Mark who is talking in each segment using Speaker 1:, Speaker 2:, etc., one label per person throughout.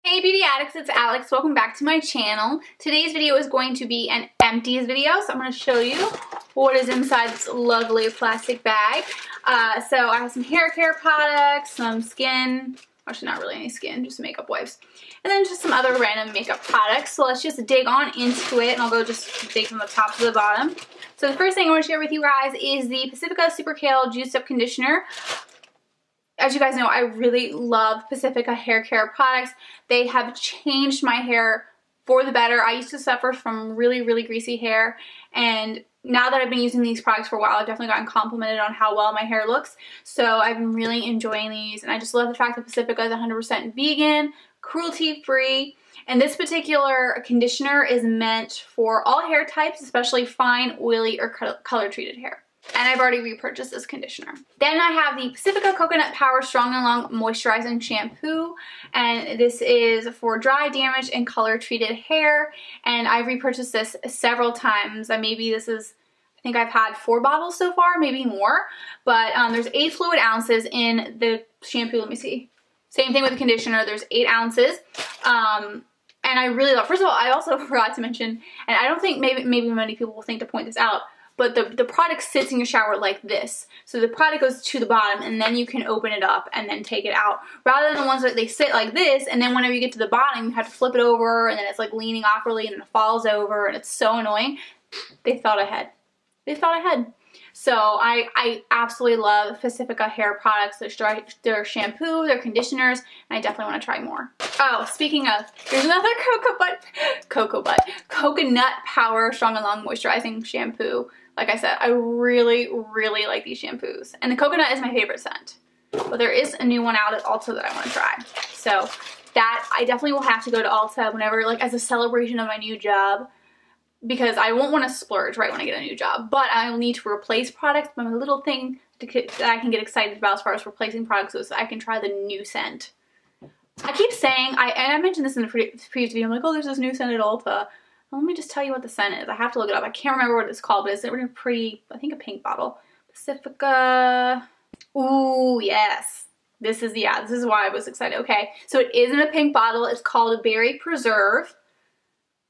Speaker 1: Hey beauty addicts, it's Alex. Welcome back to my channel. Today's video is going to be an empties video, so I'm going to show you what is inside this lovely plastic bag. So I have some hair care products, some skin, actually not really any skin, just makeup wipes, and then just some other random makeup products. So let's just dig on into it, and I'll go just dig from the top to the bottom. So the first thing I want to share with you guys is the Pacifica Super Kale Juiced Up Conditioner. As you guys know, I really love Pacifica hair care products. They have changed my hair for the better. I used to suffer from really greasy hair, and now that I've been using these products for a while, I've definitely gotten complimented on how well my hair looks. So I've been really enjoying these, and I just love the fact that Pacifica is 100% vegan, cruelty-free, and this particular conditioner is meant for all hair types, especially fine, oily, or color-treated hair. And I've already repurchased this conditioner. Then I have the Pacifica Coconut Power Strong and Long Moisturizing Shampoo, and this is for dry, damaged, and color-treated hair, and I've repurchased this several times. I think I've had 4 bottles so far, maybe more, but there's 8 fluid ounces in the shampoo. Let me see. Same thing with the conditioner, there's 8 ounces. And I really love, first of all, I also forgot to mention, and I don't think, maybe many people will think to point this out, but the product sits in your shower like this. So the product goes to the bottom, and then you can open it up and then take it out. Rather than the ones that they sit like this, and then whenever you get to the bottom, you have to flip it over, and then it's like leaning awkwardly, and then it falls over, and it's so annoying. They thought ahead. They thought ahead. So I absolutely love Pacifica hair products, their shampoo, their conditioners, and I definitely want to try more. Oh, speaking of, there's another Coconut Power Strong and Long Moisturizing Shampoo. Like I said, I really like these shampoos. And the coconut is my favorite scent. But there is a new one out at Ulta that I want to try. So that, I definitely will have to go to Ulta whenever, like as a celebration of my new job. Because I won't want to splurge right when I get a new job. But I'll need to replace products. My little thing that I can get excited about as far as replacing products is I can try the new scent. I keep saying, and I mentioned this in the previous video, I'm like, oh, there's this new scent at Ulta. Well, let me just tell you what the scent is. I have to look it up. I can't remember what it's called, but it's in a pretty, I think a pink bottle. Pacifica. Ooh, yes. This is why I was excited. Okay, so it is in a pink bottle. It's called a Berry Preserve.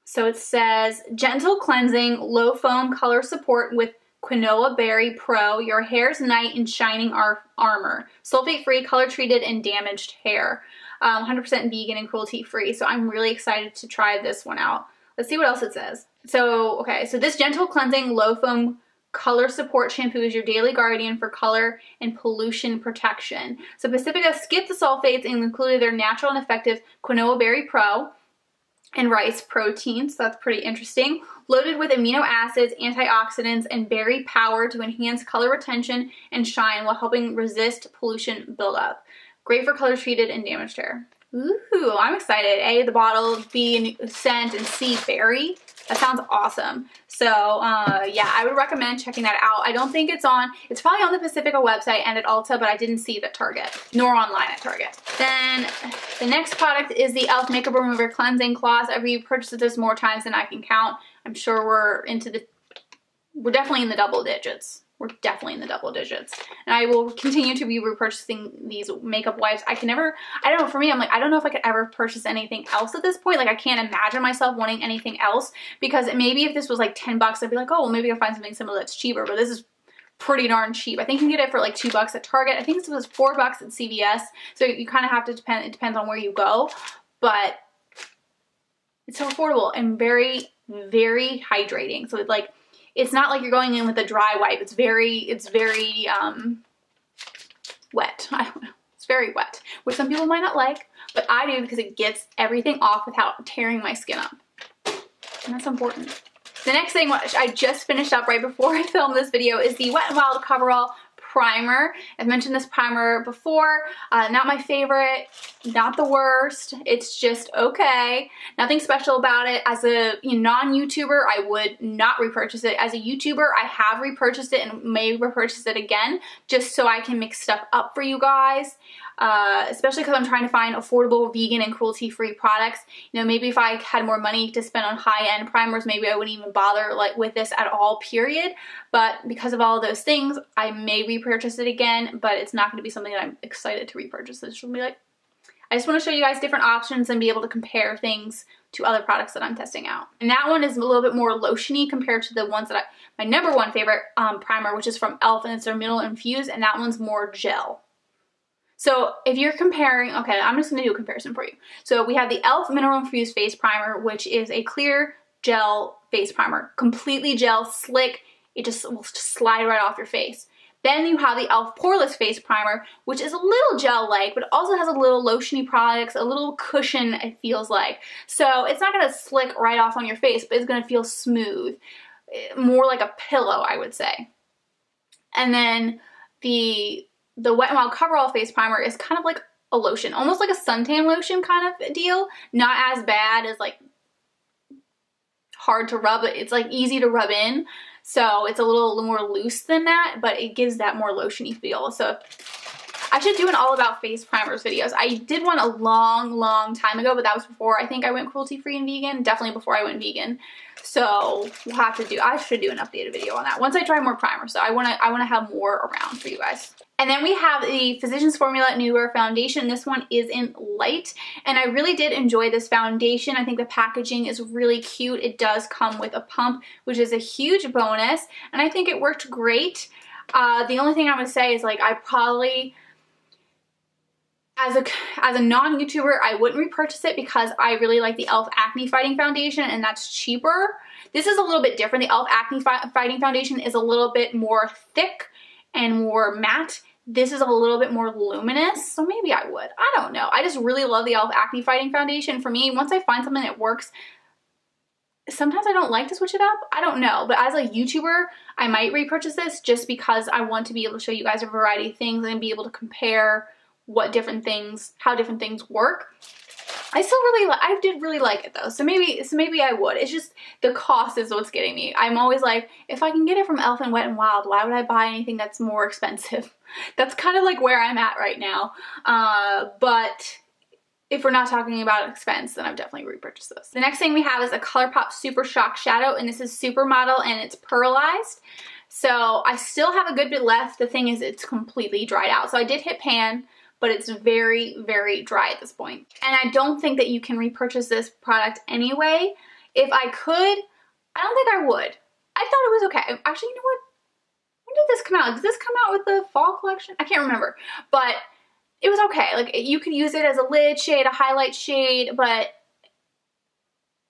Speaker 1: So it says, gentle cleansing, low foam color support with Quinoa Berry Pro, your hair's knight in shining armor. Sulfate-free, color-treated, and damaged hair. 100% vegan and cruelty-free. So I'm really excited to try this one out. Let's see what else it says. So, okay, so this gentle cleansing, low foam color support shampoo is your daily guardian for color and pollution protection. So Pacifica skipped the sulfates and included their natural and effective Quinoa Berry Pro and rice protein, so that's pretty interesting. Loaded with amino acids, antioxidants, and berry power to enhance color retention and shine while helping resist pollution buildup. Great for color treated and damaged hair. Ooh, I'm excited. A, the bottle, B, scent, and C, berry. That sounds awesome. So, yeah, I would recommend checking that out. I don't think it's probably on the Pacifica website and at Ulta, but I didn't see it at Target, nor online at Target. Then, the next product is the e.l.f. Makeup Remover Cleansing Cloths. I've repurchased this more times than I can count. I'm sure we're definitely in the double digits. We're definitely in the double digits. And I will continue to be repurchasing these makeup wipes. I don't know, for me, I'm like, I don't know if I could ever purchase anything else at this point. Like, I can't imagine myself wanting anything else, because maybe if this was like 10 bucks, I'd be like, oh, well, maybe I'll find something similar that's cheaper, but this is pretty darn cheap. I think you can get it for like $2 at Target. I think this was $4 at CVS. So you kind of have to it depends on where you go, but it's so affordable and very hydrating. So it's not like you're going in with a dry wipe. It's very wet. I don't know. It's very wet, which some people might not like, but I do because it gets everything off without tearing my skin up. And that's important. The next thing, which I just finished up right before I filmed this video, is the Wet n Wild Coverall Primer. I've mentioned this primer before. Not my favorite, not the worst. It's just okay. Nothing special about it. As a non-YouTuber, I would not repurchase it. As a YouTuber, I have repurchased it and may repurchase it again just so I can mix stuff up for you guys. Especially because I'm trying to find affordable vegan and cruelty-free products. You know, maybe if I had more money to spend on high-end primers, maybe I wouldn't even bother with this at all, period. But because of all of those things, I may repurchase it again, but it's not going to be something that I'm excited to repurchase. It's just going to be like, I just want to show you guys different options and be able to compare things to other products that I'm testing out. And that one is a little bit more lotiony compared to the ones that my number one favorite primer, which is from e.l.f. and it's their Mineral Infused, and that one's more gel. So if you're comparing, okay, I'm just gonna do a comparison for you. So we have the e.l.f. Mineral Infused Face Primer, which is a clear gel face primer, completely gel, slick, it just will slide right off your face. Then you have the e.l.f. Poreless Face Primer, which is a little gel-like, but also has a little lotiony products, a little cushion, it feels like. So it's not gonna slick right off on your face, but it's gonna feel smooth. More like a pillow, I would say. And then the Wet n Wild Coverall Face Primer is kind of like a lotion, almost like a suntan lotion kind of deal. Not as bad as like hard to rub, but it's like easy to rub in. So it's a little more loose than that, but it gives that more lotiony feel. So I should do an all about face primers videos. I did one a long time ago, but that was before I think I went cruelty-free and vegan. Definitely before I went vegan. So we'll have to do, I should do an updated video on that once I try more primers. So I wanna have more around for you guys. And then we have the Physicians Formula Newer Foundation. This one is in light, and I really did enjoy this foundation. I think the packaging is really cute. It does come with a pump, which is a huge bonus, and I think it worked great. The only thing I'm gonna say is, like, I probably, as a non-YouTuber, I wouldn't repurchase it because I really like the e.l.f. Acne Fighting Foundation, and that's cheaper. This is a little bit different. The e.l.f. Acne Fighting Foundation is a little bit more thick and more matte. This is a little bit more luminous, so maybe I would. I don't know. I just really love the e.l.f. Acne Fighting Foundation. For me, once I find something that works, sometimes I don't like to switch it up. I don't know, but as a YouTuber, I might repurchase this just because I want to be able to show you guys a variety of things and be able to compare how different things work. I did really like it though, so maybe I would. It's just the cost is what's getting me. I'm always like, if I can get it from e.l.f. and Wet n Wild, why would I buy anything that's more expensive? That's kind of like where I'm at right now. But if we're not talking about expense, then I've definitely repurchased this. The next thing we have is a ColourPop Super Shock Shadow, and this is Supermodel, and it's pearlized. So I still have a good bit left. The thing is, it's completely dried out. So I did hit pan, but it's very, very dry at this point. And I don't think that you can repurchase this product anyway. If I could, I don't think I would. I thought it was okay. Actually, you know what? When did this come out? Did this come out with the fall collection? I can't remember. But it was okay. Like, you could use it as a lid shade, a highlight shade, but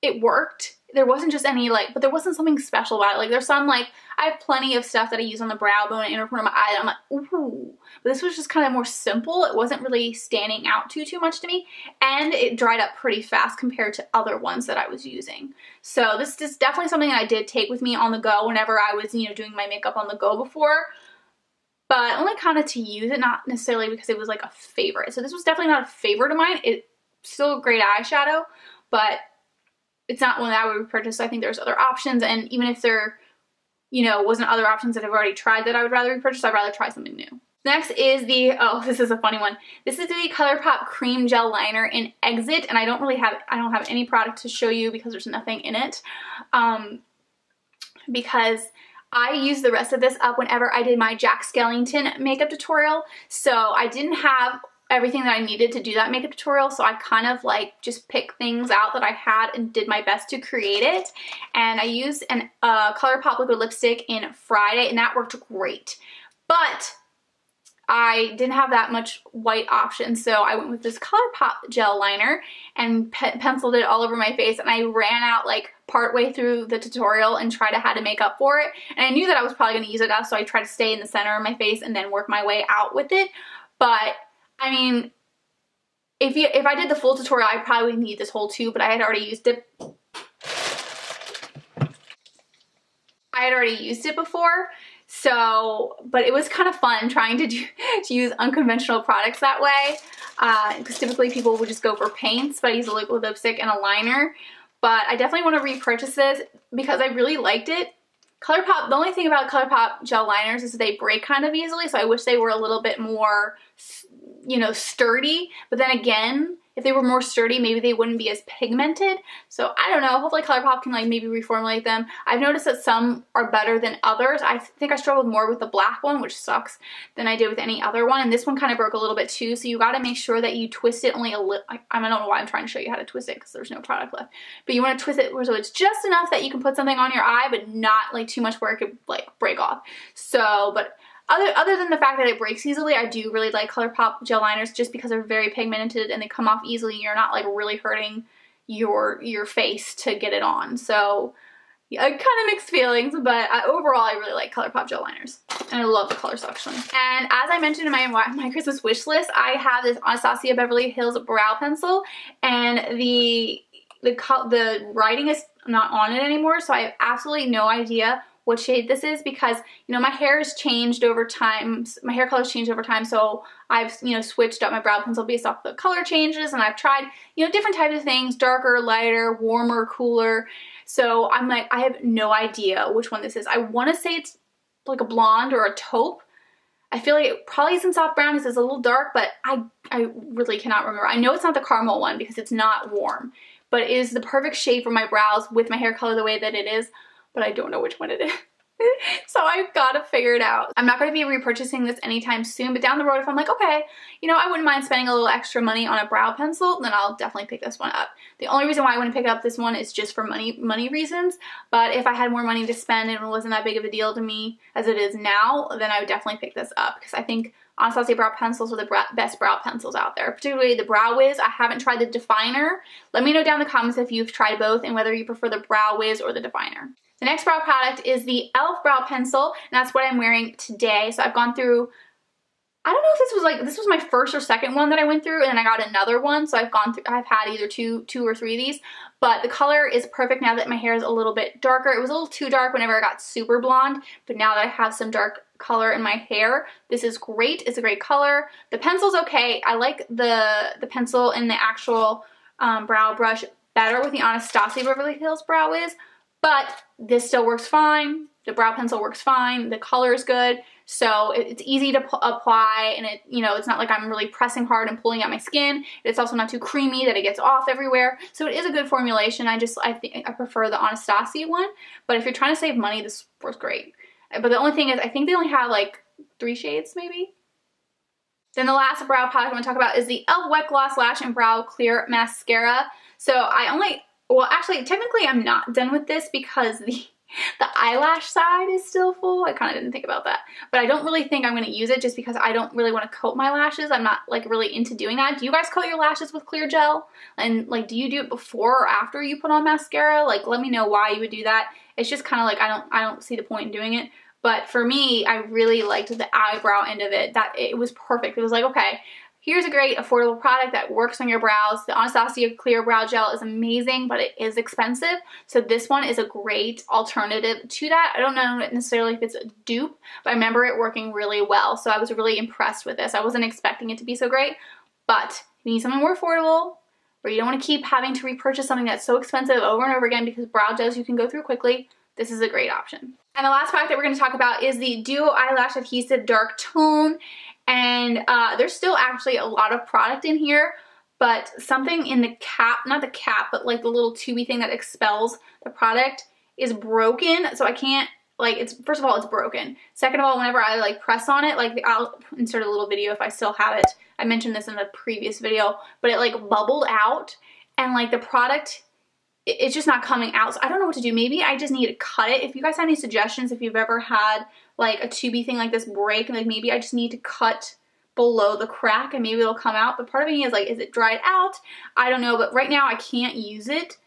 Speaker 1: it worked. There wasn't just any, like, but there wasn't something special about it. Like, there's some, like, I have plenty of stuff that I use on the brow bone and inner corner of my eye. I'm like, ooh. But this was just kind of more simple. It wasn't really standing out too much to me. And it dried up pretty fast compared to other ones that I was using. So this is definitely something that I did take with me on the go whenever I was, you know, doing my makeup on the go before. But only kind of to use it, not necessarily because it was like a favorite. So this was definitely not a favorite of mine. It's still a great eyeshadow, but it's not one that I would repurchase. So I think there's other options, and even if there, you know, wasn't other options that I've already tried that I would rather repurchase, I'd rather try something new. Next is the, oh, this is a funny one. This is the ColourPop Cream Gel Liner in Exit, and I don't have any product to show you because there's nothing in it. Because I used the rest of this up whenever I did my Jack Skellington makeup tutorial, so I didn't have everything that I needed to do that makeup tutorial, so I kind of like just picked things out that I had and did my best to create it. And I used an ColourPop liquid lipstick in Friday, and that worked great. But I didn't have that much white option, so I went with this ColourPop gel liner and penciled it all over my face, and I ran out like partway through the tutorial and tried to how to make up for it. And I knew that I was probably going to use it up, so I tried to stay in the center of my face and then work my way out with it. But I mean, if I did the full tutorial, I probably would need this whole tube, but I had already used it. I had already used it before, so, but it was kind of fun trying to use unconventional products that way, because typically people would just go for paints, but I used a liquid lipstick and a liner. But I definitely want to repurchase this because I really liked it. ColourPop, the only thing about ColourPop gel liners is that they break kind of easily, so I wish they were a little bit more, you know, sturdy. But then again, if they were more sturdy, maybe they wouldn't be as pigmented. So I don't know, hopefully ColourPop can like maybe reformulate them. I've noticed that some are better than others. I think I struggled more with the black one, which sucks, than I did with any other one. And this one kind of broke a little bit too. So you got to make sure that you twist it only a little. I don't know why I'm trying to show you how to twist it because there's no product left. But you want to twist it so it's just enough that you can put something on your eye, but not like too much where it could like break off. So, but other than the fact that it breaks easily, I do really like ColourPop gel liners just because they're very pigmented and they come off easily. You're not like really hurting your face to get it on. So yeah, kind of mixed feelings, but overall I really like ColourPop gel liners. And I love the color section. And as I mentioned in my Christmas wish list, I have this Anastasia Beverly Hills brow pencil, and the writing is not on it anymore, so I have absolutely no idea what shade this is because, you know, my hair has changed over time. My hair color's changed over time, so I've, you know, switched up my brow pencil based off the color changes, and I've tried, you know, different types of things, darker, lighter, warmer, cooler. So I'm like, I have no idea which one this is. I want to say it's like a blonde or a taupe. I feel like it probably isn't soft brown because it's a little dark, but I really cannot remember. I know it's not the caramel one because it's not warm, but it is the perfect shade for my brows with my hair color the way that it is. But I don't know which one it is. So I've got to figure it out. I'm not going to be repurchasing this anytime soon, but down the road, if I'm like, okay, you know, I wouldn't mind spending a little extra money on a brow pencil, then I'll definitely pick this one up. The only reason why I wouldn't pick up this one is just for money reasons, but if I had more money to spend and it wasn't that big of a deal to me as it is now, then I would definitely pick this up because I think Anastasia brow pencils are the best brow pencils out there, particularly the Brow Wiz. I haven't tried the Definer. Let me know down in the comments if you've tried both and whether you prefer the Brow Wiz or the Definer. The next brow product is the e.l.f. brow pencil, and that's what I'm wearing today. So I've gone through, I don't know if this was my first or second one that I went through, and then I got another one. So I've had either two or three of these, but the color is perfect now that my hair is a little bit darker. It was a little too dark whenever I got super blonde, but now that I have some dark color in my hair, this is great. It's a great color. The pencil's okay. I like the pencil and the actual brow brush better with the Anastasia Beverly Hills Brow Wiz, but this still works fine. The brow pencil works fine. The color is good. So it's easy to apply, and it's not like I'm really pressing hard and pulling out my skin. It's also not too creamy that it gets off everywhere. So it is a good formulation. I think I prefer the Anastasia one, but if you're trying to save money, this works great. But the only thing is, I think they only have like 3 shades maybe. Then the last brow product I'm going to talk about is the e.l.f. Wet Gloss Lash and Brow Clear Mascara. So well, actually, technically I'm not done with this because the eyelash side is still full. I kind of didn't think about that. But I don't really think I'm going to use it just because I don't really want to coat my lashes. I'm not like really into doing that. Do you guys coat your lashes with clear gel? And like, do you do it before or after you put on mascara? Like, let me know why you would do that. It's just kind of like, I don't see the point in doing it. But for me, I really liked the eyebrow end of it. That it was perfect. It was like, okay, here's a great affordable product that works on your brows. The Anastasia Clear Brow Gel is amazing, but it is expensive. So this one is a great alternative to that. I don't know necessarily if it's a dupe, but I remember it working really well. So I was really impressed with this. I wasn't expecting it to be so great, but if you need something more affordable, or you don't want to keep having to repurchase something that's so expensive over and over again because brow gels you can go through quickly, this is a great option. And the last product that we're going to talk about is the Duo Eyelash Adhesive Dark Tone. And there's still actually a lot of product in here, but something in the cap, not the cap, but like the little tubey thing that expels the product is broken. So I can't, like, first of all, it's broken. Second of all, whenever I like press on it, like I'll insert a little video if I still have it. I mentioned this in the previous video, but it like bubbled out and like the product, it's just not coming out. So I don't know what to do. Maybe I just need to cut it. If you guys have any suggestions, if you've ever had like a tubey thing like this break, like maybe I just need to cut below the crack and maybe it'll come out. But part of me is like, is it dried out? I don't know. But right now I can't use it.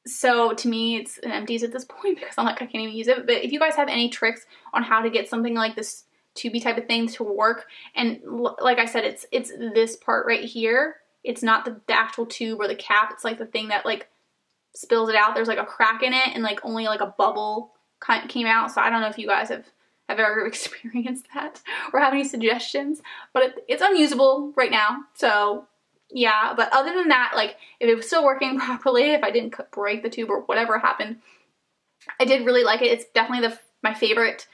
Speaker 1: So to me, it's an Empties at this point because I'm like, I can't even use it. But if you guys have any tricks on how to get something like this tubey type of thing to work, and like I said, it's this part right here. It's not the actual tube or the cap. It's like the thing that like spills it out. There's like a crack in it and like only like a bubble came out. So I don't know if you guys have ever experienced that or have any suggestions, but it's unusable right now. So yeah, but other than that, like if it was still working properly, if I didn't break the tube or whatever happened, I did really like it. It's definitely my favorite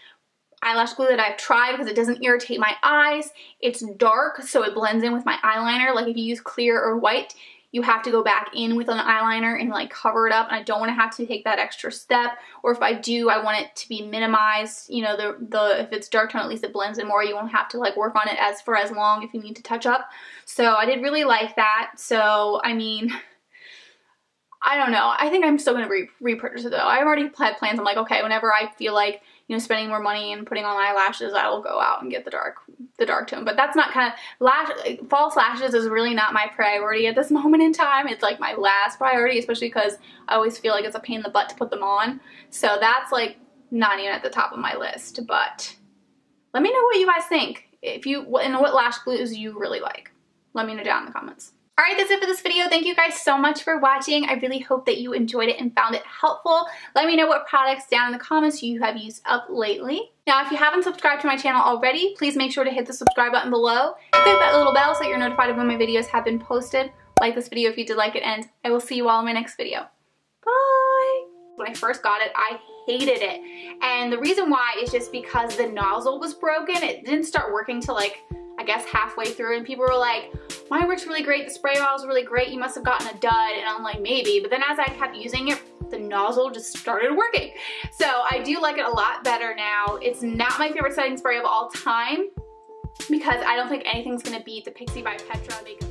Speaker 1: eyelash glue that I've tried because it doesn't irritate my eyes. It's dark, so it blends in with my eyeliner. Like if you use clear or white, you have to go back in with an eyeliner and like cover it up, and I don't want to have to take that extra step. Or if I do, I want it to be minimized. You know, if it's dark tone, at least it blends in more. You won't have to like work on it for as long if you need to touch up. So I did really like that. So I mean, I don't know. I think I'm still going to repurchase it though. I already had plans. I'm like, okay, whenever I feel like, you know, spending more money and putting on eyelashes, I will go out and get the dark tone. But that's not kind of, false lashes is really not my priority at this moment in time. It's like my last priority, especially because I always feel like it's a pain in the butt to put them on. So that's like not even at the top of my list. But let me know what you guys think. And what lash glues you really like. Let me know down in the comments. Alright, that's it for this video. Thank you guys so much for watching. I really hope that you enjoyed it and found it helpful. Let me know what products down in the comments you have used up lately. Now, if you haven't subscribed to my channel already, please make sure to hit the subscribe button below. Click that little bell so you're notified of when my videos have been posted. Like this video if you did like it, and I will see you all in my next video. Bye! When I first got it, I hated it. And the reason why is just because the nozzle was broken. It didn't start working till like, I guess halfway through, and people were like, mine works really great, the spray bottle is really great, you must have gotten a dud. And I'm like, maybe. But then as I kept using it, the nozzle just started working. So I do like it a lot better now. It's not my favorite setting spray of all time because I don't think anything's gonna beat the Pixie by Petra makeup.